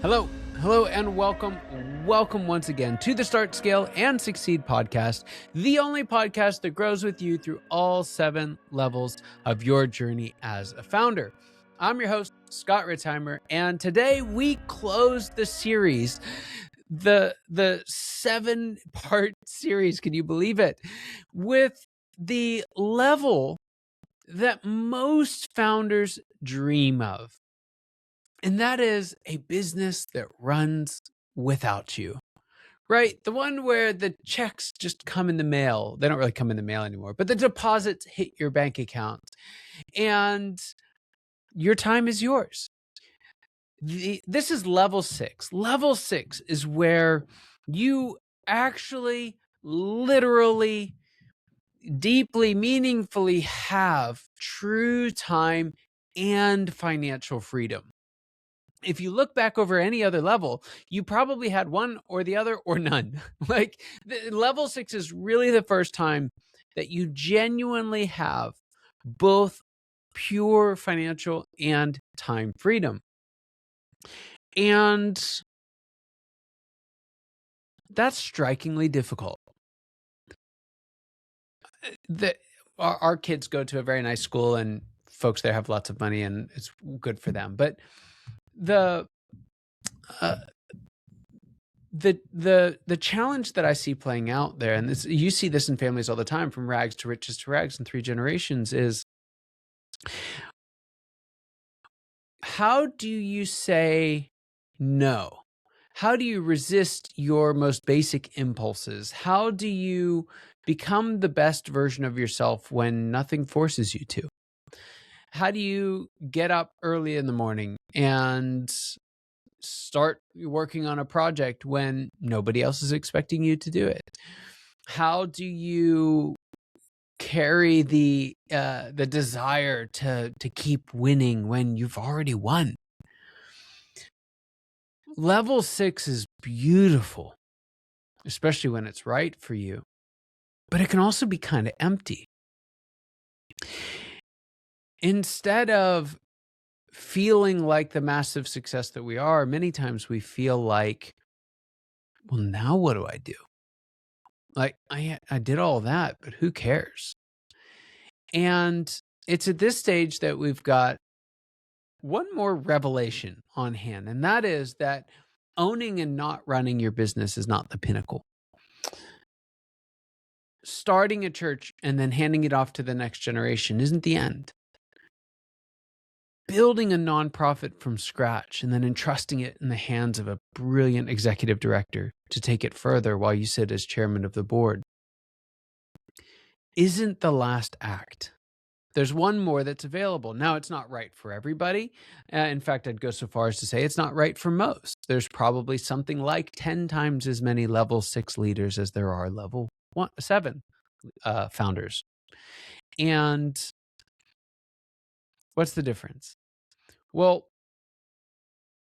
Hello, and welcome. Welcome once again to the Start, Scale, and Succeed podcast, the only podcast that grows with you through all 7 levels of your journey as a founder. I'm your host, Scott Ritzheimer, and today we close the series, the 7-part series, can you believe it, with the level that most founders dream of. And that is a business that runs without you, right? The one where the checks just come in the mail. They don't really come in the mail anymore, but the deposits hit your bank account and your time is yours. This is level 6. Level 6 is where you actually, literally, deeply, meaningfully have true time and financial freedom. If you look back over any other level, you probably had one or the other or none. Like level 6 is really the first time that you genuinely have both pure financial and time freedom. And that's strikingly difficult. Our kids go to a very nice school and folks there have lots of money and it's good for them. But the challenge that I see playing out there, and you see this in families all the time, from rags to riches to rags in 3 generations, is how do you say no? How do you resist your most basic impulses? How do you become the best version of yourself when nothing forces you to? How do you get up early in the morning and start working on a project when nobody else is expecting you to do it? How do you carry the desire to keep winning when you've already won? Level 6 is beautiful, especially when it's right for you, but it can also be kind of empty. Instead of feeling like the massive success that we are, many times we feel like, well, now what do I do? Like, I did all that, but who cares? And it's at this stage that we've got one more revelation on hand, and that is that owning and not running your business is not the pinnacle. Starting a church and then handing it off to the next generation isn't the end. Building a nonprofit from scratch and then entrusting it in the hands of a brilliant executive director to take it further while you sit as chairman of the board isn't the last act. There's one more that's available. Now, it's not right for everybody. In fact, I'd go so far as to say it's not right for most. There's probably something like 10 times as many level 6 leaders as there are level 7 founders. And what's the difference? Well,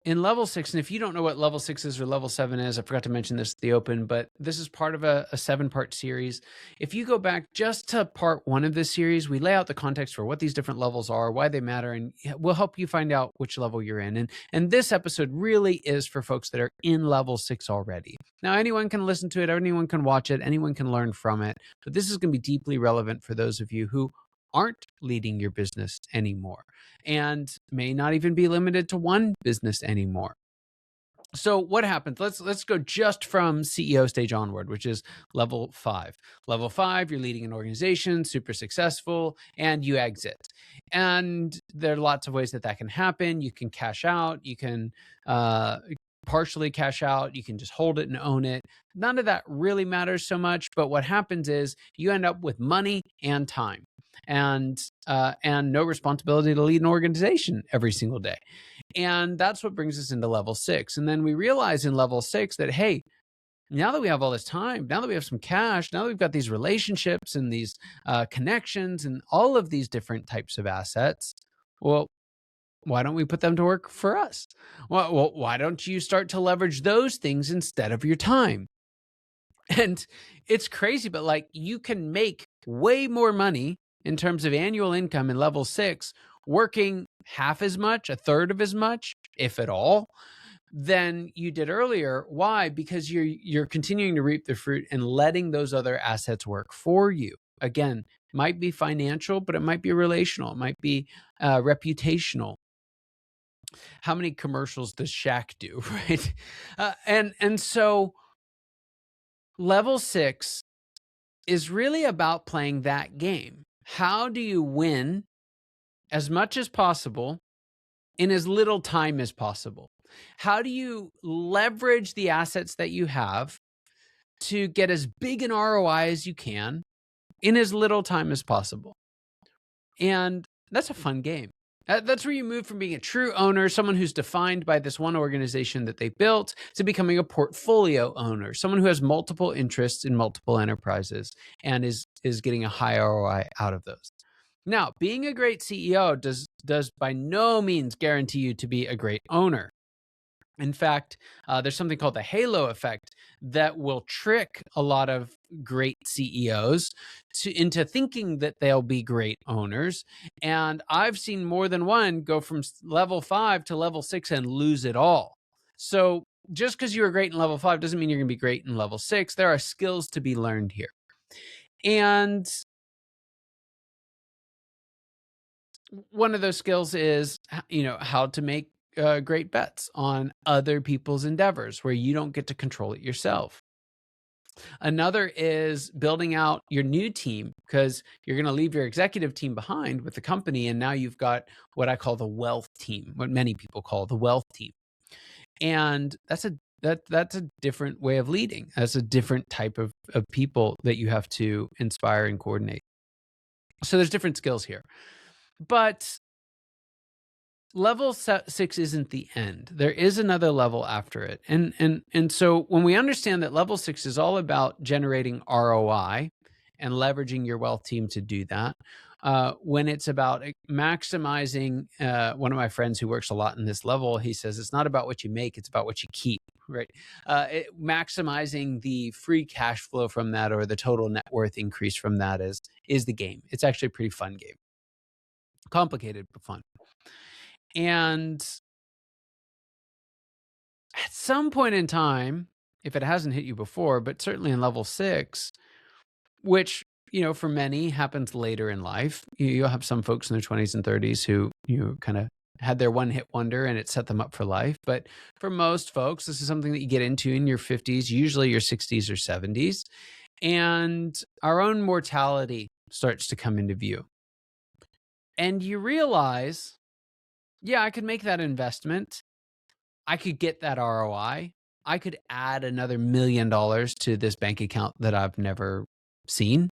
in level 6, and if you don't know what level 6 is or level 7 is, I forgot to mention this at the open, but this is part of a 7-part series. If you go back just to part 1 of this series, we lay out the context for what these different levels are, why they matter, and we'll help you find out which level you're in. And this episode really is for folks that are in level 6 already. Now, anyone can listen to it, anyone can watch it, anyone can learn from it, but this is going to be deeply relevant for those of you who aren't leading your business anymore and may not even be limited to one business anymore. So what happens? Let's go just from CEO stage onward, which is level 5. Level 5, you're leading an organization, super successful, and you exit. And there are lots of ways that can happen. You can cash out, you can partially cash out, you can just hold it and own it. None of that really matters so much, but what happens is you end up with money and time and no responsibility to lead an organization every single day. And that's what brings us into level 6. And then we realize in level 6 that, hey, now that we have all this time, now that we have some cash, now that we've got these relationships and these connections and all of these different types of assets, well, why don't we put them to work for us? Well, why don't you start to leverage those things instead of your time? And it's crazy, but like you can make way more money in terms of annual income in level 6, working half as much, a third of as much, if at all, than you did earlier. Why? Because you're continuing to reap the fruit and letting those other assets work for you. Again, might be financial, but it might be relational. It might be reputational. How many commercials does Shaq do, right? And so level 6 is really about playing that game. How do you win as much as possible in as little time as possible? How do you leverage the assets that you have to get as big an ROI as you can in as little time as possible? And that's a fun game. That's where you move from being a true owner, someone who's defined by this one organization that they built, to becoming a portfolio owner, someone who has multiple interests in multiple enterprises and is getting a high ROI out of those. Now, being a great CEO does by no means guarantee you to be a great owner. In fact, there's something called the halo effect that will trick a lot of great CEOs into thinking that they'll be great owners. And I've seen more than one go from level 5 to level 6 and lose it all. So just because you were great in level 5 doesn't mean you're going to be great in level 6. There are skills to be learned here. And one of those skills is, how to make great bets on other people's endeavors where you don't get to control it yourself. Another is building out your new team, because you're going to leave your executive team behind with the company. And now you've got what I call the wealth team, what many people call the wealth team. And that's a different way of leading. That's a different type of people that you have to inspire and coordinate. So there's different skills here. But level 6 isn't the end. There is another level after it. And so when we understand that level 6 is all about generating ROI and leveraging your wealth team to do that, when it's about maximizing, one of my friends who works a lot in this level, he says it's not about what you make, it's about what you keep, right? Maximizing the free cash flow from that, or the total net worth increase from that, is the game. It's actually a pretty fun game. Complicated, but fun. And at some point in time, if it hasn't hit you before, but certainly in level 6, which, for many happens later in life, you'll have some folks in their 20s and 30s who, kind of had their one hit wonder and it set them up for life. But for most folks, this is something that you get into in your 50s, usually your 60s or 70s. And our own mortality starts to come into view. And you realize, yeah, I could make that investment. I could get that ROI. I could add another $1 million to this bank account that I've never seen.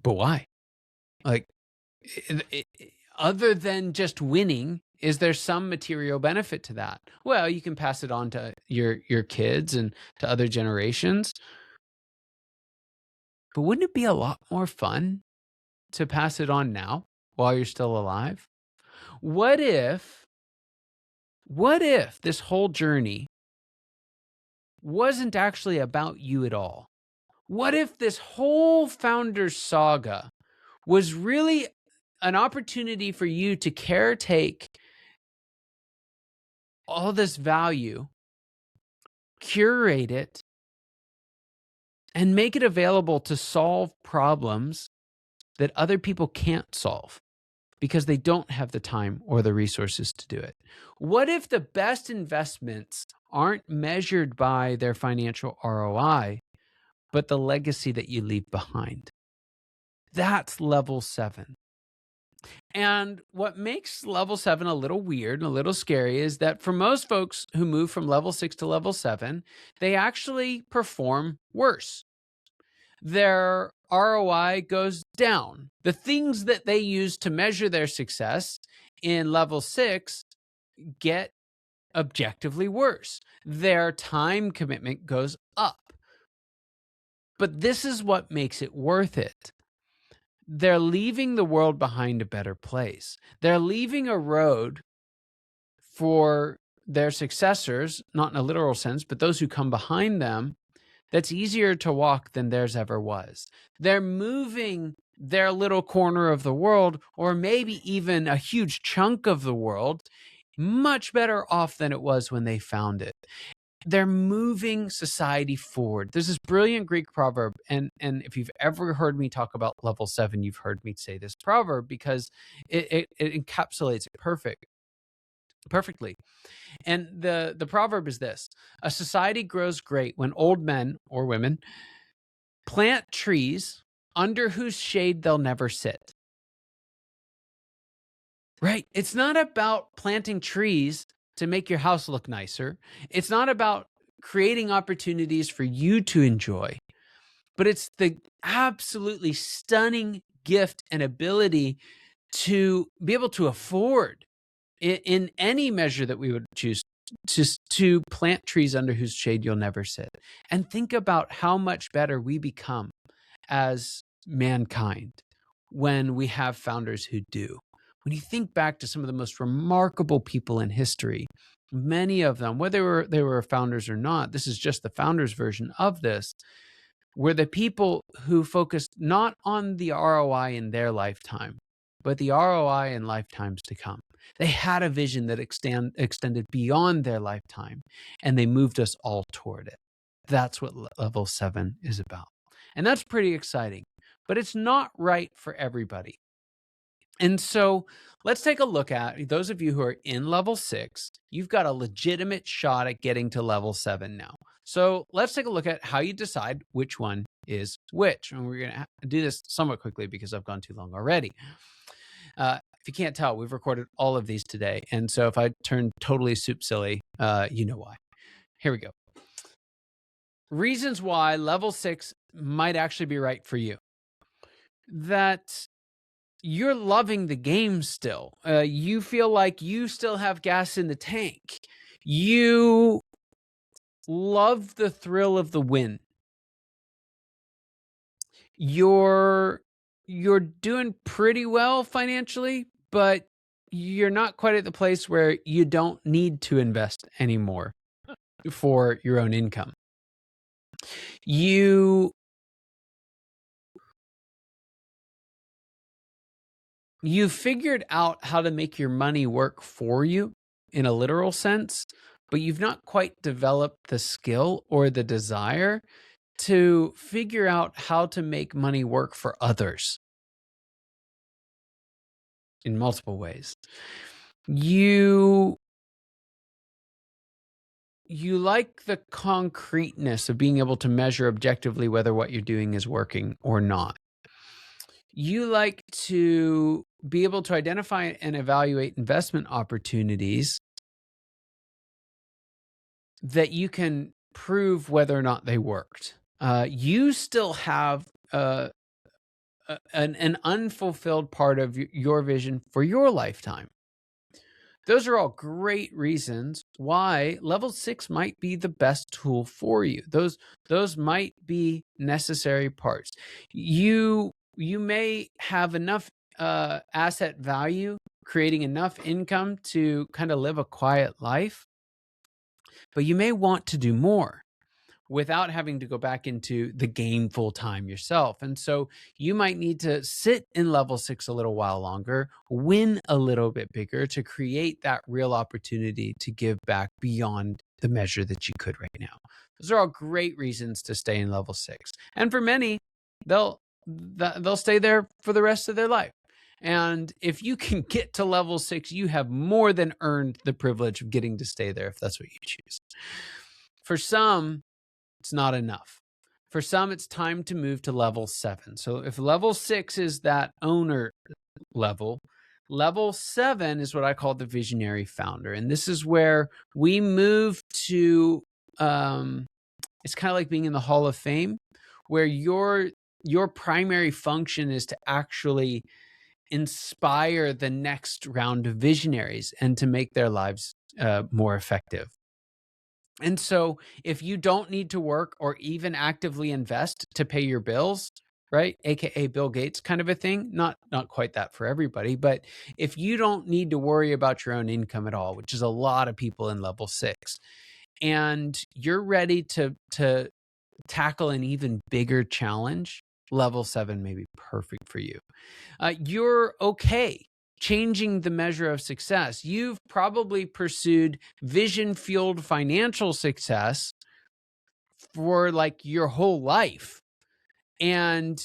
But why? Like, other than just winning, is there some material benefit to that? Well, you can pass it on to your kids and to other generations. But wouldn't it be a lot more fun to pass it on now while you're still alive? What if this whole journey wasn't actually about you at all? What if this whole founder's saga was really an opportunity for you to caretake all this value, curate it, and make it available to solve problems that other people can't solve because they don't have the time or the resources to do it? What if the best investments aren't measured by their financial ROI, but the legacy that you leave behind? That's level 7. And what makes level 7 a little weird and a little scary is that for most folks who move from level 6 to level 7, they actually perform worse. Their ROI goes down. The things that they use to measure their success in level 6 get objectively worse. Their time commitment goes up. But this is what makes it worth it. They're leaving the world behind a better place. They're leaving a road for their successors, not in a literal sense, but those who come behind them, that's easier to walk than theirs ever was. They're moving their little corner of the world, or maybe even a huge chunk of the world, much better off than it was when they found it. They're moving society forward. There's this brilliant Greek proverb, and if you've ever heard me talk about level 7, you've heard me say this proverb because it encapsulates it perfectly. And the proverb is this: a society grows great when old men or women plant trees under whose shade they'll never sit. Right? It's not about planting trees to make your house look nicer. It's not about creating opportunities for you to enjoy, but it's the absolutely stunning gift and ability to be able to afford in any measure that we would choose just to plant trees under whose shade you'll never sit. And think about how much better we become as mankind when we have founders who do. When you think back to some of the most remarkable people in history, many of them, whether they were founders or not, this is just the founders version of this, were the people who focused not on the ROI in their lifetime, but the ROI in lifetimes to come. They had a vision that extended beyond their lifetime, and they moved us all toward it. That's what level 7 is about. And that's pretty exciting, but it's not right for everybody. And so let's take a look at those of you who are in level 6. You've got a legitimate shot at getting to level 7 now. So let's take a look at how you decide which one is which. And we're going to do this somewhat quickly because I've gone too long already. If you can't tell, we've recorded all of these today. And so if I turn totally soup silly, you know why. Here we go. Reasons why level 6 might actually be right for you. That you're loving the game still. You feel like you still have gas in the tank. You love the thrill of the win. You're doing pretty well financially, but you're not quite at the place where you don't need to invest anymore for your own income. You figured out how to make your money work for you in a literal sense, but you've not quite developed the skill or the desire to figure out how to make money work for others in multiple ways. You like the concreteness of being able to measure objectively whether what you're doing is working or not. You like to be able to identify and evaluate investment opportunities that you can prove whether or not they worked. You still have an unfulfilled part of your vision for your lifetime. Those are all great reasons why level 6 might be the best tool for you. Those might be necessary parts. You may have enough asset value, creating enough income to kind of live a quiet life, but you may want to do more without having to go back into the game full time yourself. And so you might need to sit in level 6 a little while longer, win a little bit bigger to create that real opportunity to give back beyond the measure that you could right now. Those are all great reasons to stay in level 6. And for many, they'll stay there for the rest of their life. And if you can get to level 6, you have more than earned the privilege of getting to stay there if that's what you choose. For some, it's not enough. For some, it's time to move to level 7. So if level 6 is that owner level, level 7 is what I call the visionary founder. And this is where we move to, it's kind of like being in the Hall of Fame, where your primary function is to actually inspire the next round of visionaries and to make their lives more effective. And so if you don't need to work or even actively invest to pay your bills, right? AKA Bill Gates kind of a thing, not quite that for everybody, but if you don't need to worry about your own income at all, which is a lot of people in level 6, and you're ready to tackle an even bigger challenge, level 7 may be perfect for you. You're okay changing the measure of success. You've probably pursued vision-fueled financial success for like your whole life. And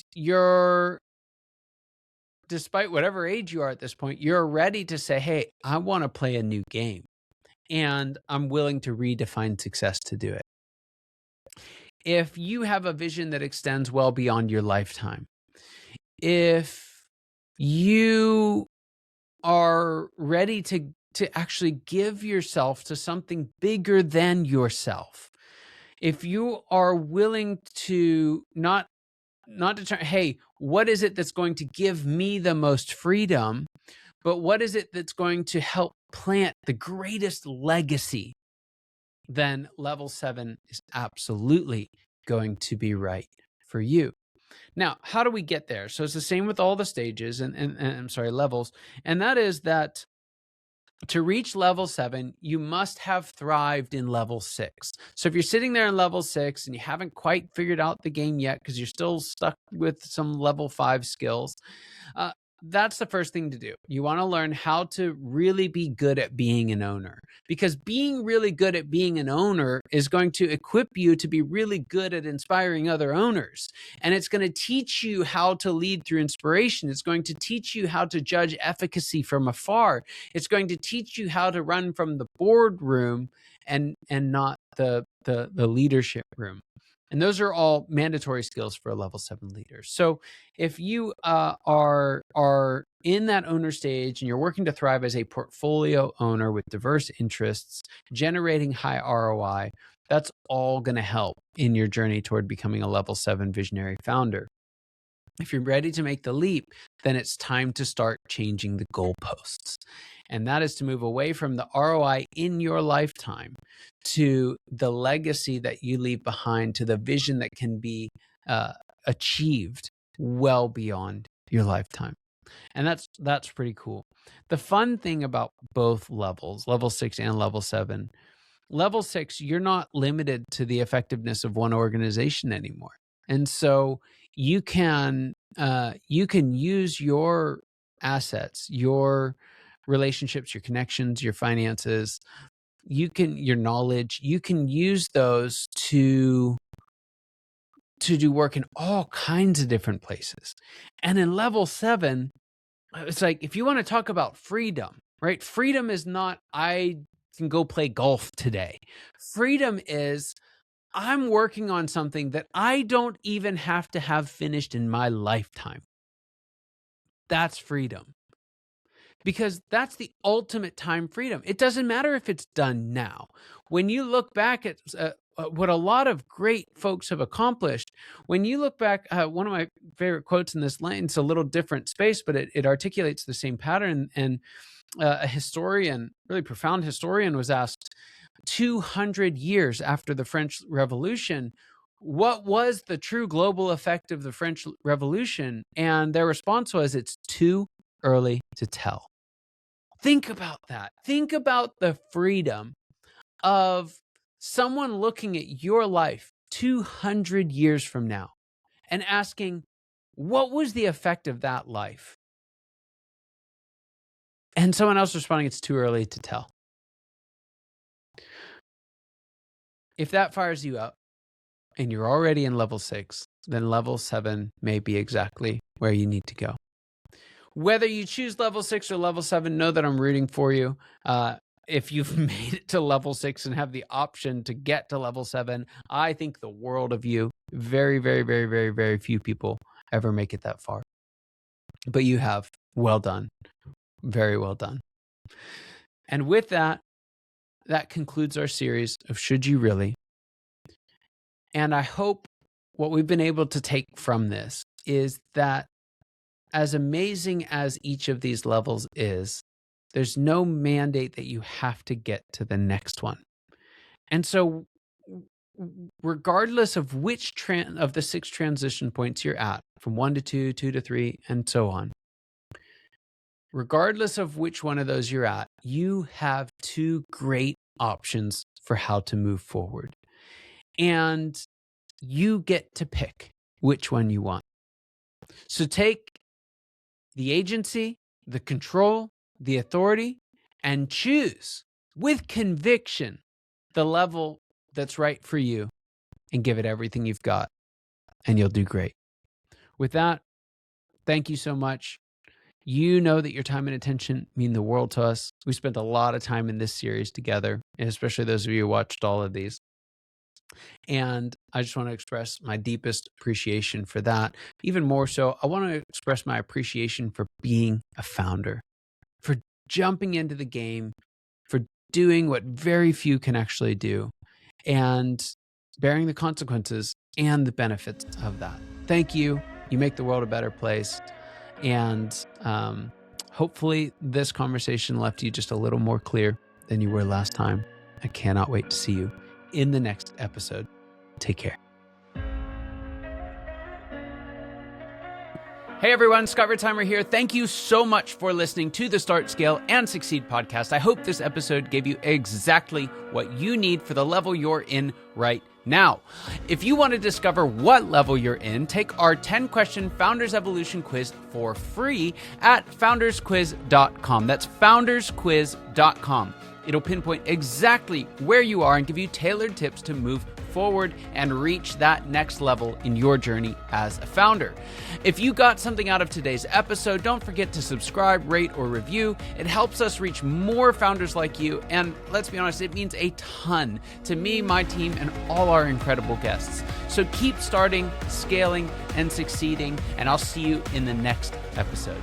despite whatever age you are at this point, you're ready to say, hey, I want to play a new game. And I'm willing to redefine success to do it. If you have a vision that extends well beyond your lifetime, if you are ready to actually give yourself to something bigger than yourself, if you are willing to not determine, hey, what is it that's going to give me the most freedom, but what is it that's going to help plant the greatest legacy, then level 7 is absolutely going to be right for you. Now, how do we get there? So it's the same with all the stages and I'm sorry, levels. And that is that to reach level 7, you must have thrived in level 6. So if you're sitting there in level 6 and you haven't quite figured out the game yet because you're still stuck with some level 5 skills, that's the first thing to do. You want to learn how to really be good at being an owner, because being really good at being an owner is going to equip you to be really good at inspiring other owners. And it's going to teach you how to lead through inspiration. It's going to teach you how to judge efficacy from afar. It's going to teach you how to run from the boardroom and not the leadership room. And those are all mandatory skills for a level 7 leader. So if you are in that owner stage and you're working to thrive as a portfolio owner with diverse interests, generating high ROI, that's all going to help in your journey toward becoming a level 7 visionary founder. If you're ready to make the leap, then it's time to start changing the goalposts. And that is to move away from the ROI in your lifetime to the legacy that you leave behind, to the vision that can be achieved well beyond your lifetime. And that's pretty cool. The fun thing about both levels, level 6 and level 7, level 6, you're not limited to the effectiveness of one organization anymore. And so you can use your assets, your relationships, your connections, your finances, your knowledge, you can use those to do work in all kinds of different places. And in level 7, it's like, if you want to talk about freedom, right? Freedom is not, I can go play golf today. Freedom is, I'm working on something that I don't even have to have finished in my lifetime. That's freedom. Because that's the ultimate time freedom. It doesn't matter if it's done now. When you look back at what a lot of great folks have accomplished, when you look back, one of my favorite quotes in this line, it's a little different space, but it articulates the same pattern. And a historian, really profound historian, was asked 200 years after the French Revolution, what was the true global effect of the French Revolution? And their response was, it's too early to tell. Think about that. Think about the freedom of someone looking at your life 200 years from now and asking, what was the effect of that life? And someone else responding, it's too early to tell. If that fires you up and you're already in level 6, then level 7 may be exactly where you need to go. Whether you choose level 6 or level 7, know that I'm rooting for you. If you've made it to level 6 and have the option to get to level 7, I think the world of you. Very, very, very, very, very few people ever make it that far. But you have. Well done. Very well done. And with that, that concludes our series of Should You Really? And I hope what we've been able to take from this is that as amazing as each of these levels is, there's no mandate that you have to get to the next one. And so regardless of which of the 6 transition points you're at, from 1 to 2, 2 to 3, and so on, regardless of which one of those you're at, you have 2 great options for how to move forward. And you get to pick which one you want. So take the agency the control, the authority, and choose with conviction the level that's right for you and give it everything you've got, and you'll do great. With that, thank you so much. You know that your time and attention mean the world to us. We spent a lot of time in this series together, and especially those of you who watched all of these. And I just want to express my deepest appreciation for that. Even more so, I want to express my appreciation for being a founder, for jumping into the game, for doing what very few can actually do, and bearing the consequences and the benefits of that. Thank you. You make the world a better place. And hopefully this conversation left you just a little more clear than you were last time. I cannot wait to see you in the next episode. Take care. Hey everyone, Scott Ritzheimer here. Thank you so much for listening to the Start, Scale, and Succeed podcast. I hope this episode gave you exactly what you need for the level you're in right now. If you want to discover what level you're in, take our 10-question Founders Evolution quiz for free at foundersquiz.com. That's foundersquiz.com. It'll pinpoint exactly where you are and give you tailored tips to move forward and reach that next level in your journey as a founder. If you got something out of today's episode, don't forget to subscribe, rate, or review. It helps us reach more founders like you, and let's be honest, it means a ton to me, my team, and all our incredible guests. So keep starting, scaling, and succeeding, and I'll see you in the next episode.